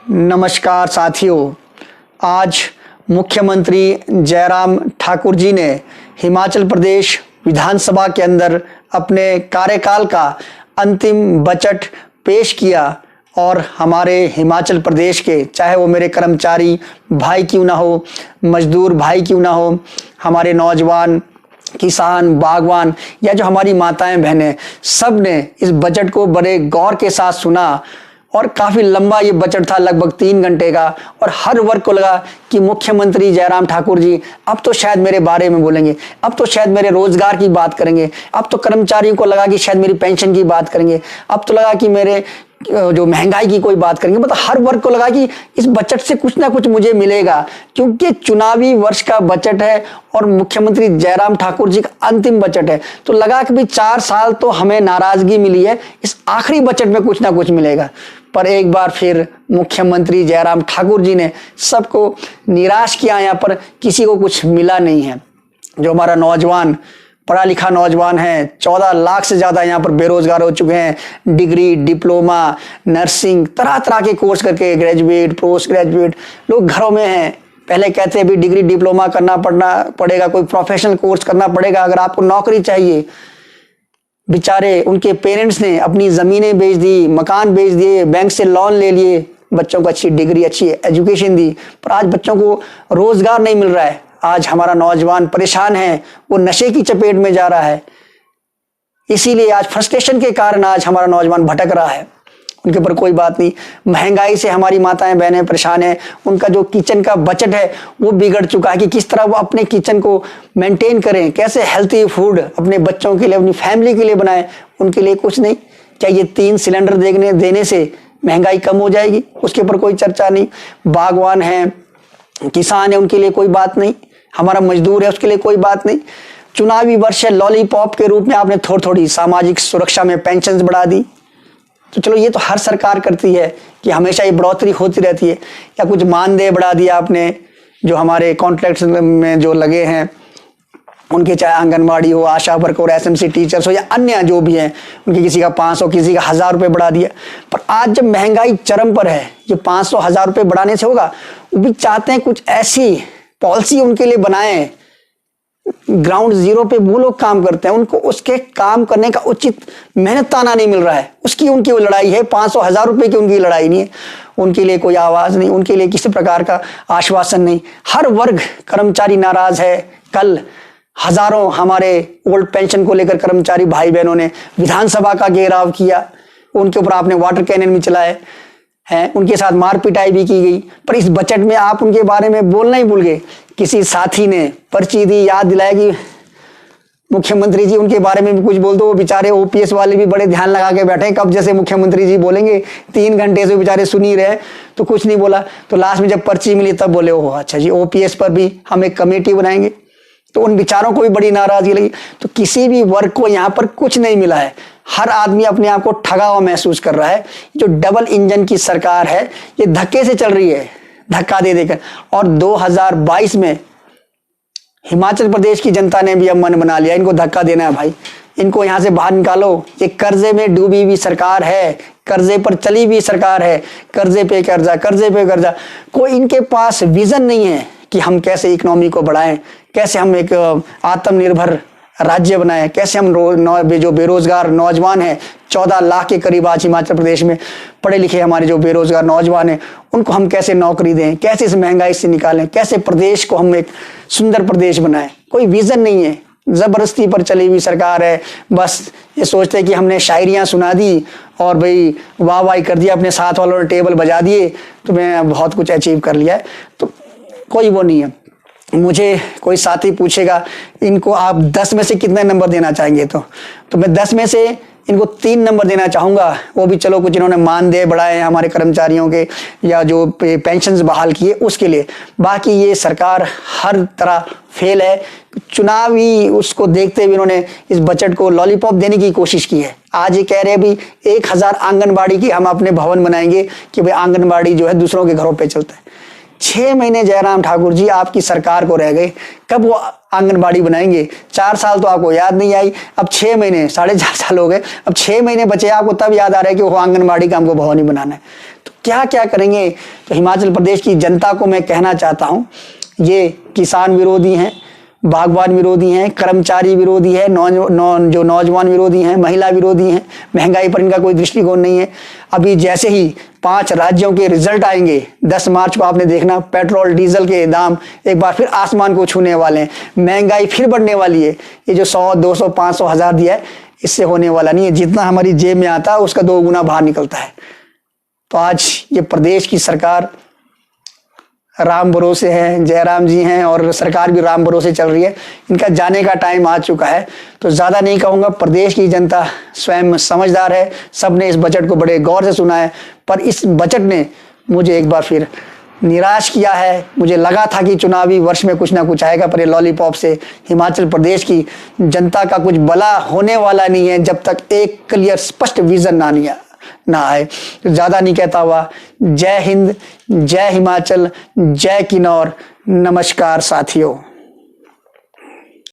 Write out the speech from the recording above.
नमस्कार साथियों, आज मुख्यमंत्री जयराम ठाकुर जी ने हिमाचल प्रदेश विधानसभा के अंदर अपने कार्यकाल का अंतिम बजट पेश किया और हमारे हिमाचल प्रदेश के, चाहे वो मेरे कर्मचारी भाई क्यों ना हो, मजदूर भाई क्यों ना हो, हमारे नौजवान, किसान, बागवान या जो हमारी माताएं बहनें, सब ने इस बजट को बड़े गौर के साथ सुना और काफ़ी लंबा ये बजट था, लगभग 3 घंटे का। और हर वर्ग को लगा कि मुख्यमंत्री जयराम ठाकुर जी अब तो शायद मेरे बारे में बोलेंगे, अब तो शायद मेरे रोजगार की बात करेंगे, अब तो कर्मचारियों को लगा कि शायद मेरी पेंशन की बात करेंगे, अब तो लगा कि मेरे जो महंगाई की कोई बात करेंगे। मतलब हर वर्ग को लगा कि इस बजट से कुछ ना कुछ मुझे मिलेगा, क्योंकि चुनावी वर्ष का बजट है और मुख्यमंत्री जयराम ठाकुर जी का अंतिम बजट है। तो लगा कि भाई 4 साल तो हमें नाराजगी मिली है, इस आखिरी बजट में कुछ ना कुछ मिलेगा। पर एक बार फिर मुख्यमंत्री जयराम ठाकुर जी ने सबको निराश किया। यहाँ पर किसी को कुछ मिला नहीं है। जो हमारा नौजवान, पढ़ा लिखा नौजवान है, 14 लाख से ज़्यादा यहाँ पर बेरोजगार हो चुके हैं। डिग्री, डिप्लोमा, नर्सिंग, तरह तरह के कोर्स करके ग्रेजुएट, पोस्ट ग्रेजुएट लोग घरों में हैं। पहले कहते हैं भी डिग्री डिप्लोमा करना पड़ेगा, कोई प्रोफेशनल कोर्स करना पड़ेगा अगर आपको नौकरी चाहिए। बेचारे उनके पेरेंट्स ने अपनी ज़मीनें बेच दी, मकान बेच दिए, बैंक से लोन ले लिए, बच्चों को अच्छी डिग्री, अच्छी एजुकेशन दी, पर आज बच्चों को रोज़गार नहीं मिल रहा है। आज हमारा नौजवान परेशान है, वो नशे की चपेट में जा रहा है। इसीलिए आज फ्रस्ट्रेशन के कारण आज हमारा नौजवान भटक रहा है। उनके ऊपर कोई बात नहीं। महंगाई से हमारी माताएं बहनें परेशान हैं। उनका जो किचन का बजट है वो बिगड़ चुका है कि किस तरह वो अपने किचन को मेंटेन करें, कैसे हेल्थी फूड अपने बच्चों के लिए, अपनी फैमिली के लिए बनाएं। उनके लिए कुछ नहीं। क्या ये 3 सिलेंडर देने से महंगाई कम हो जाएगी? उसके ऊपर कोई चर्चा नहीं। बागवान हैं, किसान है, उनके लिए कोई बात नहीं। हमारा मजदूर है, उसके लिए कोई बात नहीं। चुनावी वर्ष है, लॉलीपॉप के रूप में आपने थोड़ी थोड़ी सामाजिक सुरक्षा में पेंशन बढ़ा दी। तो चलो, ये तो हर सरकार करती है कि हमेशा ये बढ़ोतरी होती रहती है। या कुछ मानदेय बढ़ा दिया आपने, जो हमारे कॉन्ट्रैक्ट्स में जो लगे हैं उनके, चाहे आंगनबाड़ी हो, आशा वर्कर हो, एसएमसी टीचर्स हो या अन्य जो भी हैं, उनके किसी का 500, किसी का 1000 रुपये बढ़ा दिया। पर आज जब महंगाई चरम पर है, ये 500, 1000 रुपये बढ़ाने से होगा? वो भी चाहते हैं कुछ ऐसी पॉलिसी उनके लिए बनाएं। ग्राउंड जीरो पे वो लोग काम करते हैं, उनको उसके काम करने का उचित मेहनत ताना नहीं मिल रहा है। उसकी उनकी वो लड़ाई है, 500, 1000 रुपये की उनकी लड़ाई नहीं है। उनके लिए कोई आवाज़ नहीं, उनके लिए किसी प्रकार का आश्वासन नहीं। हर वर्ग कर्मचारी नाराज है। कल हजारों हमारे ओल्ड पेंशन को लेकर कर्मचारी भाई बहनों ने विधानसभा का घेराव किया। उनके ऊपर आपने वाटर कैनन भी चलाए हैं, उनके साथ मार पिटाई भी की गई। पर इस बजट में आप उनके बारे में बोलना ही भूल गए। किसी साथी ने पर्ची दी, याद दिलाया कि मुख्यमंत्री जी उनके बारे में भी कुछ बोल दो। वो बेचारे ओपीएस वाले भी बड़े ध्यान लगा के बैठे, कब जैसे मुख्यमंत्री जी बोलेंगे। 3 घंटे से बेचारे सुन ही रहे, तो कुछ नहीं बोला। तो लास्ट में जब पर्ची मिली तब बोले, ओह अच्छा जी, ओपीएस पर भी हम एक कमेटी बनाएंगे। तो उन बेचारों को भी बड़ी नाराजगी लगी। तो किसी भी वर्ग को यहाँ पर कुछ नहीं मिला है। हर आदमी अपने आप को ठगा हुआ महसूस कर रहा है। जो डबल इंजन की सरकार है, ये धक्के से चल रही है, धक्का दे देकर। और 2022 में हिमाचल प्रदेश की जनता ने भी अब मन बना लिया, इनको धक्का देना है भाई, इनको यहाँ से बाहर निकालो। ये कर्जे में डूबी हुई सरकार है, कर्जे पर चली हुई सरकार है, कर्जे पे कर्जा, कर्जे पे कर्जा। कोई इनके पास विजन नहीं है कि हम कैसे इकोनॉमी को बढ़ाएं, कैसे हम एक आत्मनिर्भर राज्य बनाएं, कैसे हम जो बेरोजगार नौजवान हैं, 14 लाख के करीब आज हिमाचल प्रदेश में पढ़े लिखे हमारे जो बेरोजगार नौजवान हैं, उनको हम कैसे नौकरी दें, कैसे इस महंगाई से निकालें, कैसे प्रदेश को हम एक सुंदर प्रदेश बनाएं। कोई विजन नहीं है। जबरदस्ती पर चली हुई सरकार है। बस ये सोचते हैं कि हमने शायरियाँ सुना दी और भाई वाह वाह कर दिया, अपने साथ वालों ने टेबल बजा दिए तो मैं बहुत कुछ अचीव कर लिया है। तो कोई वो नहीं है। मुझे कोई साथी पूछेगा इनको आप 10 में से कितने नंबर देना चाहेंगे, तो मैं 10 में से इनको 3 नंबर देना चाहूँगा। वो भी चलो कुछ इन्होंने मानदेय बढ़ाए हैं हमारे कर्मचारियों के, या जो पेंशन्स बहाल किए उसके लिए। बाकी ये सरकार हर तरह फेल है। चुनावी उसको देखते हुए इन्होंने इस बजट को लॉलीपॉप देने की कोशिश की है। आज ये कह रहे हैं भी 1000 आंगनबाड़ी की हम अपने भवन बनाएंगे कि भाई आंगनबाड़ी जो है दूसरों के घरों पे चलता है। 6 महीने जयराम ठाकुर जी आपकी सरकार को रह गए, कब वो आंगनबाड़ी बनाएंगे? 4 साल तो आपको याद नहीं आई, अब 6 महीने, 4.5 साल हो गए, अब 6 महीने बचे, आपको तब याद आ रहा है कि वो आंगनबाड़ी का हमको भवन ही बनाना है। तो क्या क्या करेंगे? तो हिमाचल प्रदेश की जनता को मैं कहना चाहता हूँ, ये किसान विरोधी हैं, बागवान विरोधी हैं, कर्मचारी विरोधी है, जो नौजवान विरोधी हैं, महिला विरोधी हैं, महंगाई पर इनका कोई दृष्टिकोण नहीं है। अभी जैसे ही 5 राज्यों के रिजल्ट आएंगे 10 मार्च को, आपने देखना पेट्रोल डीजल के दाम एक बार फिर आसमान को छूने वाले हैं, महंगाई फिर बढ़ने वाली है। ये जो 100, 200, 500, 1000 दिया है, इससे होने वाला नहीं है। जितना हमारी जेब में आता है उसका 2 गुना बाहर निकलता है। तो आज ये प्रदेश की सरकार राम भरोसे है, जयराम जी हैं और सरकार भी राम भरोसे चल रही है। इनका जाने का टाइम आ चुका है। तो ज़्यादा नहीं कहूँगा, प्रदेश की जनता स्वयं समझदार है, सबने इस बजट को बड़े गौर से सुना है। पर इस बजट ने मुझे एक बार फिर निराश किया है। मुझे लगा था कि चुनावी वर्ष में कुछ ना कुछ आएगा, पर ये लॉलीपॉप से हिमाचल प्रदेश की जनता का कुछ भला होने वाला नहीं है जब तक एक क्लियर स्पष्ट विजन ना आए। ज्यादा नहीं कहता हुआ, जय हिंद, जय हिमाचल, जय किन्नौर, नमस्कार साथियों।